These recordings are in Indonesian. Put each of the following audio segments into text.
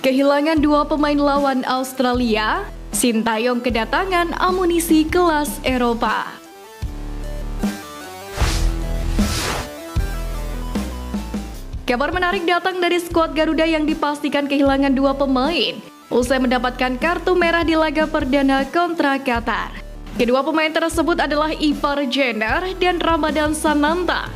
Kehilangan dua pemain lawan Australia, Sintayong kedatangan amunisi kelas Eropa. Kabar menarik datang dari skuad Garuda yang dipastikan kehilangan dua pemain usai mendapatkan kartu merah di laga perdana kontra Qatar. Kedua pemain tersebut adalah Ivar Jenner dan Ramadan Sananta.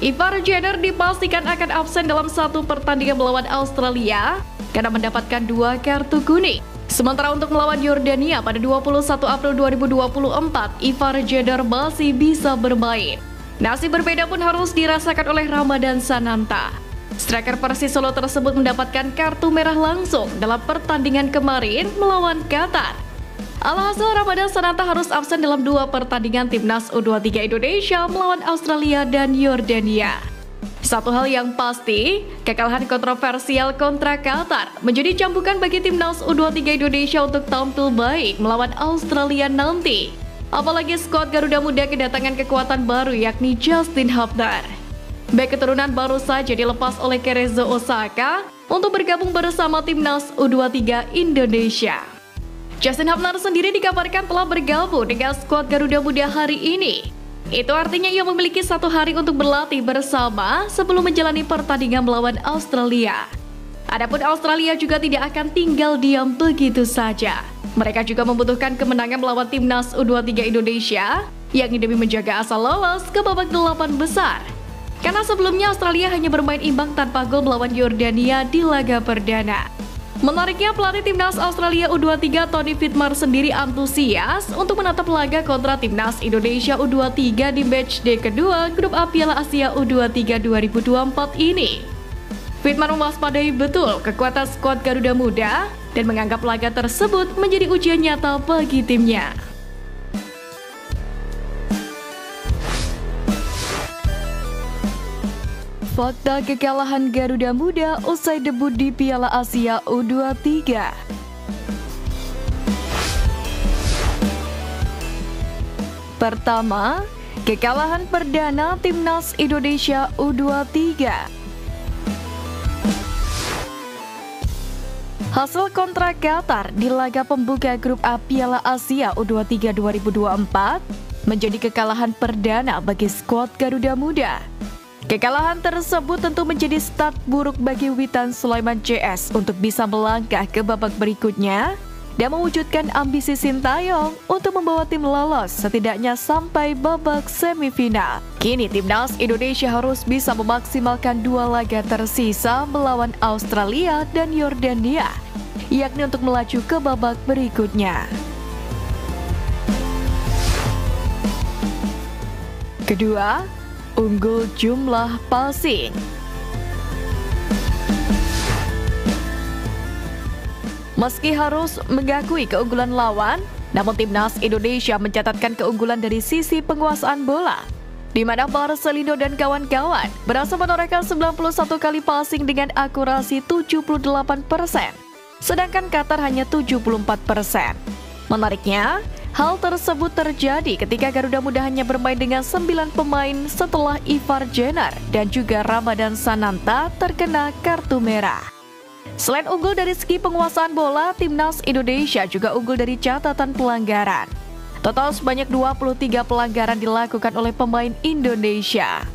Ivar Jenner dipastikan akan absen dalam satu pertandingan melawan Australia karena mendapatkan dua kartu kuning. Sementara untuk melawan Yordania pada 21 April 2024, Ivar Jenner masih bisa bermain. Nasib berbeda pun harus dirasakan oleh Ramadan Sananta. Striker Persis Solo tersebut mendapatkan kartu merah langsung dalam pertandingan kemarin melawan Qatar. Alhasil Ramadan Sananta harus absen dalam dua pertandingan Timnas U23 Indonesia melawan Australia dan Yordania. Satu hal yang pasti, kekalahan kontroversial kontra Qatar menjadi cambukan bagi Timnas U23 Indonesia untuk tampil baik melawan Australia nanti. Apalagi skuad Garuda Muda kedatangan kekuatan baru yakni Justin Hubner. Bek keturunan baru saja dilepas oleh Cerezo Osaka untuk bergabung bersama Timnas U23 Indonesia. Justin Hubner sendiri dikabarkan telah bergabung dengan skuad Garuda Muda hari ini. Itu artinya ia memiliki satu hari untuk berlatih bersama sebelum menjalani pertandingan melawan Australia. Adapun Australia juga tidak akan tinggal diam begitu saja. Mereka juga membutuhkan kemenangan melawan Timnas U23 Indonesia yang demi menjaga asal lolos ke babak 8 besar. Karena sebelumnya Australia hanya bermain imbang tanpa gol melawan Yordania di laga perdana. Menariknya, pelatih Timnas Australia U23 Tony Fitmar sendiri antusias untuk menatap laga kontra Timnas Indonesia U23 di matchday kedua Grup A Piala Asia U23 2024 ini. Fitmar mewaspadai betul kekuatan skuad Garuda Muda dan menganggap laga tersebut menjadi ujian nyata bagi timnya. Fakta kekalahan Garuda Muda usai debut di Piala Asia U23. Pertama, kekalahan perdana Timnas Indonesia U23. Hasil kontra Qatar di laga pembuka Grup A Piala Asia U23 2024 menjadi kekalahan perdana bagi skuad Garuda Muda. Kekalahan tersebut tentu menjadi start buruk bagi Witan Sulaiman CS untuk bisa melangkah ke babak berikutnya dan mewujudkan ambisi Sintayong untuk membawa tim lolos setidaknya sampai babak semifinal. Kini Timnas Indonesia harus bisa memaksimalkan dua laga tersisa melawan Australia dan Yordania, yakni untuk melaju ke babak berikutnya. Kedua, unggul jumlah passing. Meski harus mengakui keunggulan lawan, namun Timnas Indonesia mencatatkan keunggulan dari sisi penguasaan bola, di mana Marcelino dan kawan-kawan berhasil menorehkan 91 kali passing dengan akurasi 78%, sedangkan Qatar hanya 74%. Menariknya, hal tersebut terjadi ketika Garuda Muda hanya bermain dengan 9 pemain setelah Ivar Jenner dan juga Ramadan Sananta terkena kartu merah. Selain unggul dari segi penguasaan bola, Timnas Indonesia juga unggul dari catatan pelanggaran. Total sebanyak 23 pelanggaran dilakukan oleh pemain Indonesia.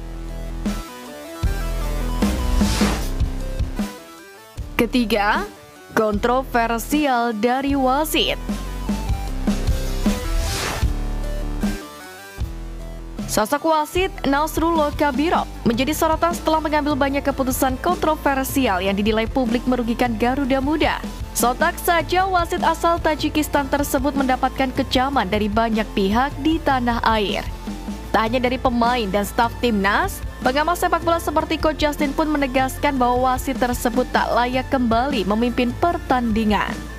Ketiga, kontroversial dari wasit. Sosok wasit Nasrullah Kabirov menjadi sorotan setelah mengambil banyak keputusan kontroversial yang dinilai publik merugikan Garuda Muda. Sontak saja wasit asal Tajikistan tersebut mendapatkan kecaman dari banyak pihak di tanah air. Tak hanya dari pemain dan staf timnas, pengamat sepak bola seperti Coach Justin pun menegaskan bahwa wasit tersebut tak layak kembali memimpin pertandingan.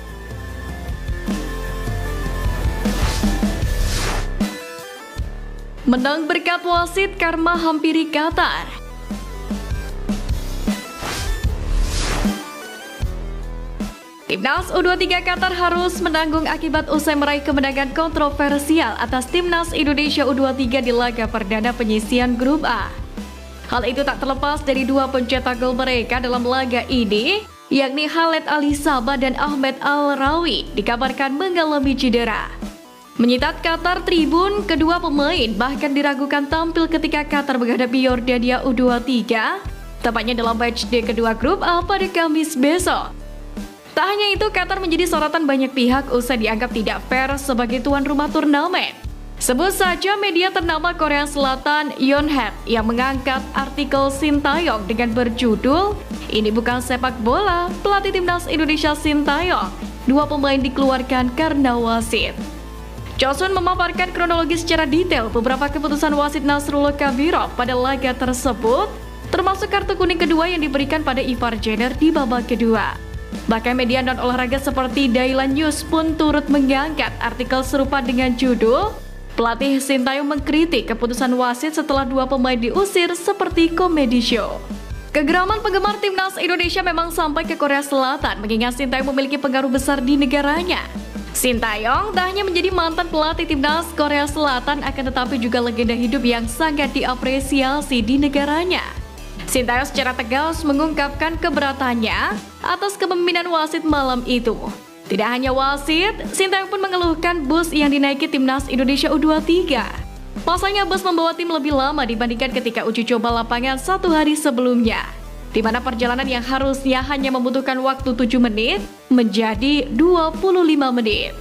Menang berkat wasit, karma hampiri Qatar. Timnas U23 Qatar harus menanggung akibat usai meraih kemenangan kontroversial atas Timnas Indonesia U23 di laga perdana penyisian Grup A. Hal itu tak terlepas dari dua pencetak gol mereka dalam laga ini, yakni Khaled Alisaba dan Ahmed Al-Rawi, dikabarkan mengalami cedera. Menyitat Qatar Tribun, kedua pemain bahkan diragukan tampil ketika Qatar menghadapi Yordania U23, tepatnya dalam matchday kedua grup A pada Kamis besok. Tak hanya itu, Qatar menjadi sorotan banyak pihak usai dianggap tidak fair sebagai tuan rumah turnamen. Sebut saja media ternama Korea Selatan Yonhap yang mengangkat artikel Sintayong dengan berjudul "Ini bukan sepak bola, pelatih timnas Indonesia Sintayong, dua pemain dikeluarkan karena wasit." Chosun memaparkan kronologi secara detail beberapa keputusan wasit Nasrullah Kabirov pada laga tersebut, termasuk kartu kuning kedua yang diberikan pada Ivar Jenner di babak kedua. Bahkan media non-olahraga seperti Daily News pun turut mengangkat artikel serupa dengan judul "Pelatih Sintayong mengkritik keputusan wasit setelah dua pemain diusir seperti komedi show." Kegeraman penggemar timnas Indonesia memang sampai ke Korea Selatan mengingat Sintayong memiliki pengaruh besar di negaranya. Sintayong tak hanya menjadi mantan pelatih timnas Korea Selatan, akan tetapi juga legenda hidup yang sangat diapresiasi di negaranya. Sintayong secara tegas mengungkapkan keberatannya atas kepemimpinan wasit malam itu. Tidak hanya wasit, Sintayong pun mengeluhkan bus yang dinaiki timnas Indonesia U23. Pasalnya bus membawa tim lebih lama dibandingkan ketika uji coba lapangan 1 hari sebelumnya, di mana perjalanan yang harusnya hanya membutuhkan waktu 7 menit menjadi 25 menit.